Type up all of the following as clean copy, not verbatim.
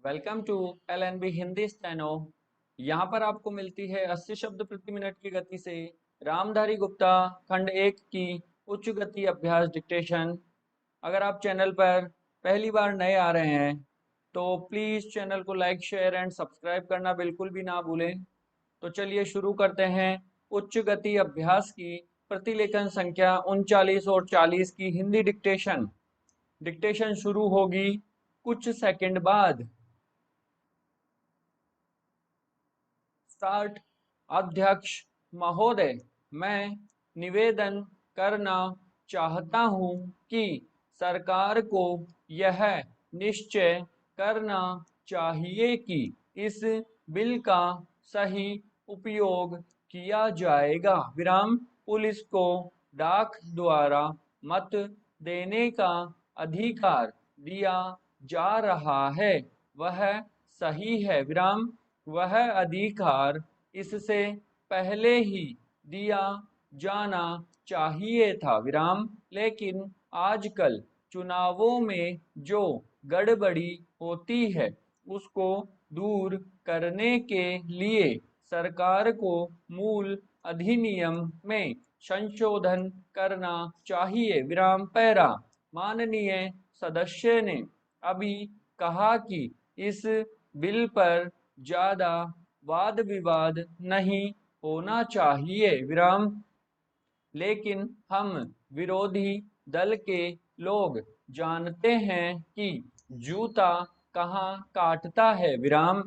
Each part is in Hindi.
Welcome to LNB Hindi steno. यहाँ पर आपको मिलती है 80 शब्द प्रति मिनट की गति से रामधारी गुप्ता खंड 1 की उच्च गति अभ्यास डिक्टेशन। अगर आप चैनल पर पहली बार नए आ रहे हैं तो प्लीज़ चैनल को लाइक शेयर एंड सब्सक्राइब करना बिल्कुल भी ना भूलें। तो चलिए शुरू करते हैं उच्च गति अभ्यास की प्रतिलेखन संख्या 39 और 40 की हिंदी डिक्टेशन। डिक्टेशन शुरू होगी कुछ सेकंड बाद। स्टार्ट। अध्यक्ष महोदय, मैं निवेदन करना चाहता हूं कि सरकार को यह निश्चय करना चाहिए कि इस बिल का सही उपयोग किया जाएगा विराम पुलिस को डाक द्वारा मत देने का अधिकार दिया जा रहा है वह सही है विराम वह अधिकार इससे पहले ही दिया जाना चाहिए था विराम लेकिन आजकल चुनावों में जो गड़बड़ी होती है उसको दूर करने के लिए सरकार को मूल अधिनियम में संशोधन करना चाहिए विराम पैरा माननीय सदस्य ने अभी कहा कि इस बिल पर ज्यादा वाद विवाद नहीं होना चाहिए विराम लेकिन हम विरोधी दल के लोग जानते हैं कि जूता कहाँ काटता है विराम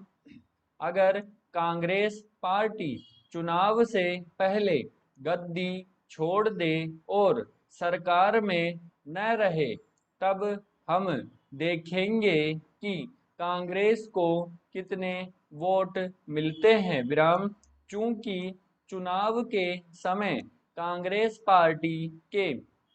अगर कांग्रेस पार्टी चुनाव से पहले गद्दी छोड़ दे और सरकार में न रहे तब हम देखेंगे कि कांग्रेस को कितने वोट मिलते हैं विराम चूंकि चुनाव के समय कांग्रेस पार्टी के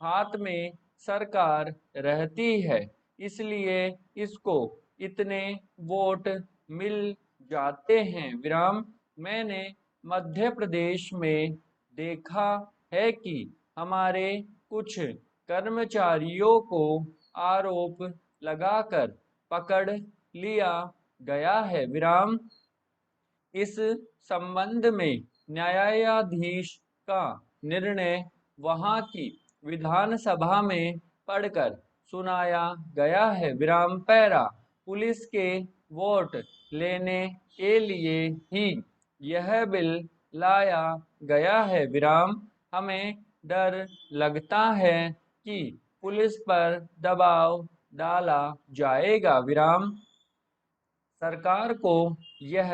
हाथ में सरकार रहती है इसलिए इसको इतने वोट मिल जाते हैं विराम मैंने मध्य प्रदेश में देखा है कि हमारे कुछ कर्मचारियों को आरोप लगाकर पकड़ लिया गया है विराम इस संबंध में न्यायाधीश का निर्णय वहां की विधानसभा में पढ़कर सुनाया गया है विराम पैरा पुलिस के वोट लेने के लिए ही यह बिल लाया गया है विराम हमें डर लगता है कि पुलिस पर दबाव डाला जाएगा विराम सरकार को यह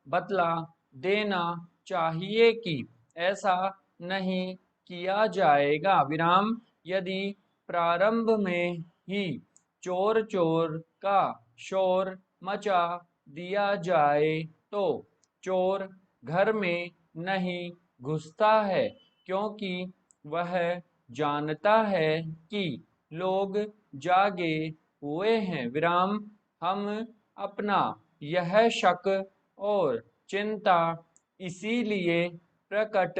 बतला देना चाहिए कि ऐसा नहीं किया जाएगा विराम यदि प्रारंभ में ही चोर चोर का शोर मचा दिया जाए तो चोर घर में नहीं घुसता है क्योंकि वह जानता है कि लोग जागे हुए हैं विराम हम अपना यह शक और चिंता इसीलिए प्रकट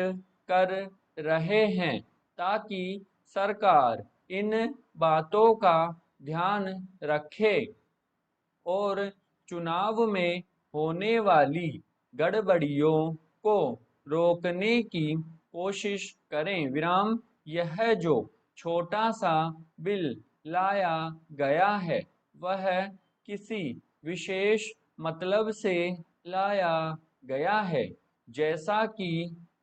कर रहे हैं ताकि सरकार इन बातों का ध्यान रखे और चुनाव में होने वाली गड़बड़ियों को रोकने की कोशिश करें विराम यह जो छोटा सा बिल लाया गया है वह किसी विशेष मतलब से लाया गया है जैसा कि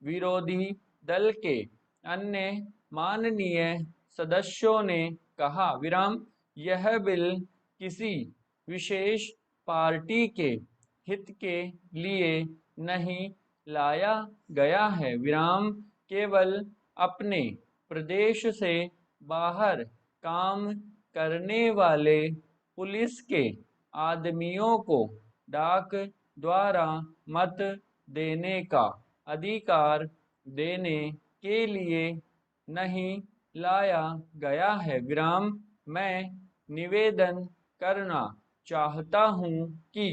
विरोधी दल के अन्य माननीय सदस्यों ने कहा विराम यह बिल किसी विशेष पार्टी के हित के लिए नहीं लाया गया है विराम केवल अपने प्रदेश से बाहर काम करने वाले पुलिस के आदमियों को डाक द्वारा मत देने का अधिकार देने के लिए नहीं लाया गया है विराम मैं निवेदन करना चाहता हूं कि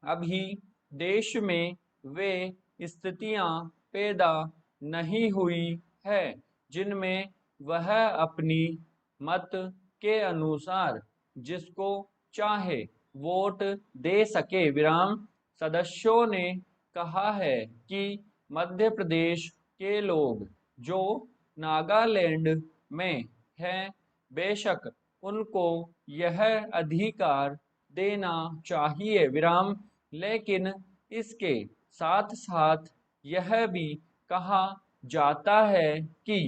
अभी देश में वे स्थितियां पैदा नहीं हुई है जिनमें वह अपनी मत के अनुसार जिसको चाहे वोट दे सके। विराम सदस्यों ने कहा है कि मध्य प्रदेश के लोग जो नागालैंड में हैं, बेशक उनको यह अधिकार देना चाहिए। विराम लेकिन इसके साथ साथ यह भी कहा जाता है कि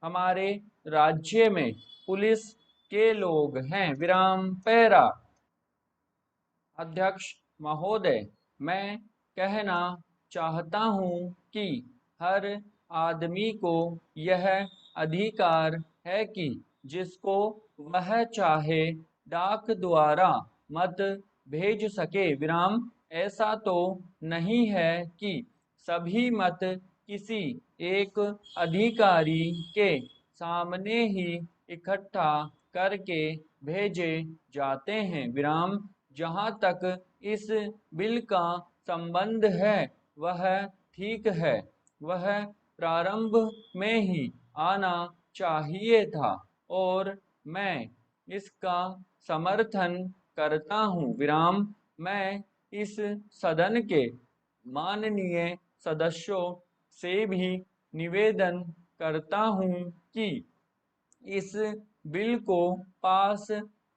हमारे राज्य में पुलिस के लोग हैं। विराम पैरा। अध्यक्ष महोदय, मैं कहना चाहता हूँ कि हर आदमी को यह अधिकार है कि जिसको वह चाहे डाक द्वारा मत भेज सके। विराम ऐसा तो नहीं है कि सभी मत किसी एक अधिकारी के सामने ही इकट्ठा करके भेजे जाते हैं। विराम जहाँ तक इस बिल का संबंध है वह ठीक है, वह प्रारंभ में ही आना चाहिए था और मैं इसका समर्थन करता हूँ। विराम मैं इस सदन के माननीय सदस्यों से भी निवेदन करता हूँ कि इस बिल को पास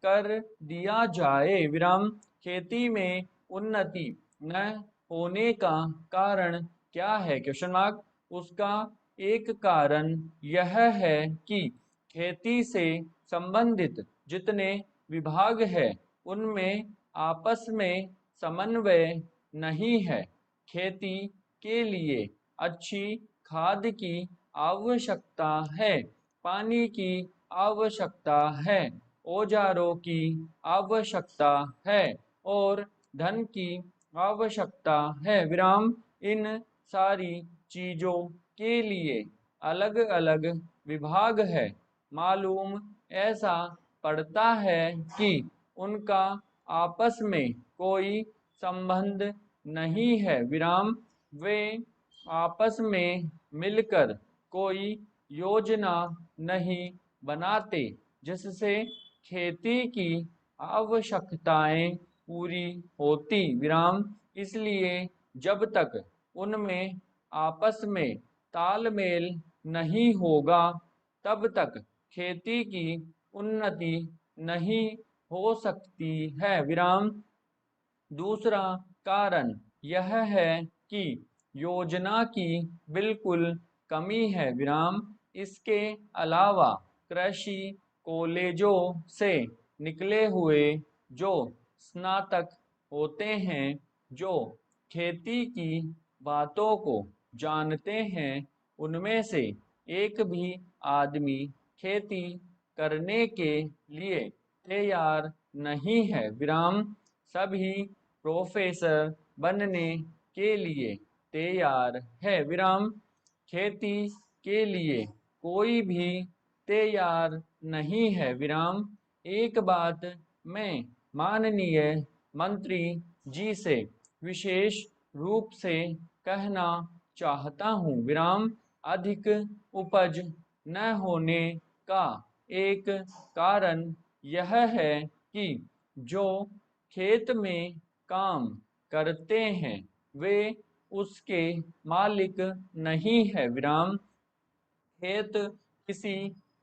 कर दिया जाए। विराम खेती में उन्नति न होने का कारण क्या है? Question mark. उसका एक कारण यह है कि खेती से संबंधित जितने विभाग है उनमें आपस में समन्वय नहीं है। खेती के लिए अच्छी खाद की आवश्यकता है, पानी की आवश्यकता है, औजारों की आवश्यकता है और धन की आवश्यकता है। विराम इन सारी चीजों के लिए अलग अलग विभाग है। मालूम ऐसा पड़ता है कि उनका आपस में कोई संबंध नहीं है। विराम वे आपस में मिलकर कोई योजना नहीं बनाते जिससे खेती की आवश्यकताएं पूरी होती। विराम इसलिए जब तक उनमें आपस में तालमेल नहीं होगा तब तक खेती की उन्नति नहीं हो सकती है। विराम दूसरा कारण यह है कि योजना की बिल्कुल कमी है। विराम इसके अलावा कृषि कॉलेजों से निकले हुए जो स्नातक होते हैं, जो खेती की बातों को जानते हैं, उनमें से एक भी आदमी खेती करने के लिए तैयार नहीं है। विराम सभी प्रोफेसर बनने के लिए तैयार है। विराम खेती के लिए कोई भी तैयार नहीं है। विराम एक बात मैं माननीय मंत्री जी से विशेष रूप से कहना चाहता हूँ। विराम अधिक उपज न होने का एक कारण यह है कि जो खेत में काम करते हैं वे उसके मालिक नहीं है। विराम खेत किसी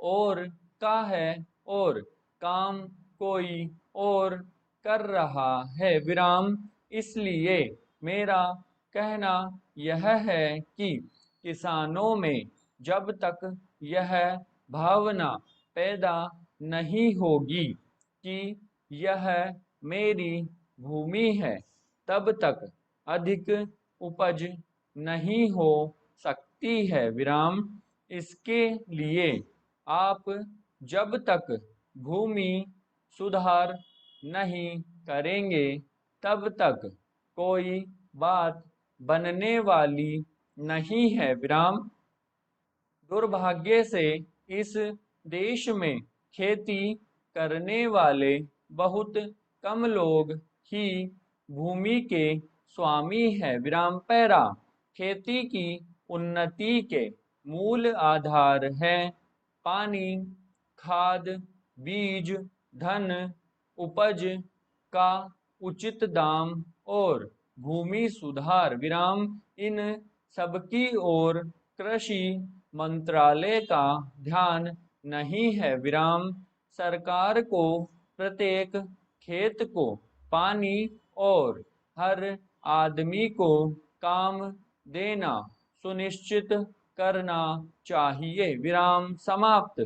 और का है और काम कोई और कर रहा है। विराम इसलिए मेरा कहना यह है कि किसानों में जब तक यह भावना पैदा नहीं होगी कि यह मेरी भूमि है, तब तक अधिक उपज नहीं हो सकती है। विराम इसके लिए आप जब तक भूमि सुधार नहीं करेंगे तब तक कोई बात बनने वाली नहीं है। विराम दुर्भाग्य से इस देश में खेती करने वाले बहुत कम लोग ही भूमि के स्वामी है। विराम पैरा खेती की उन्नति के मूल आधार हैं पानी, खाद, बीज, धन, उपज का उचित दाम और भूमि सुधार विराम इन सबकी ओर कृषि मंत्रालय का ध्यान नहीं है विराम। सरकार को प्रत्येक खेत को पानी और हर आदमी को काम देना सुनिश्चित करना चाहिए विराम समाप्त।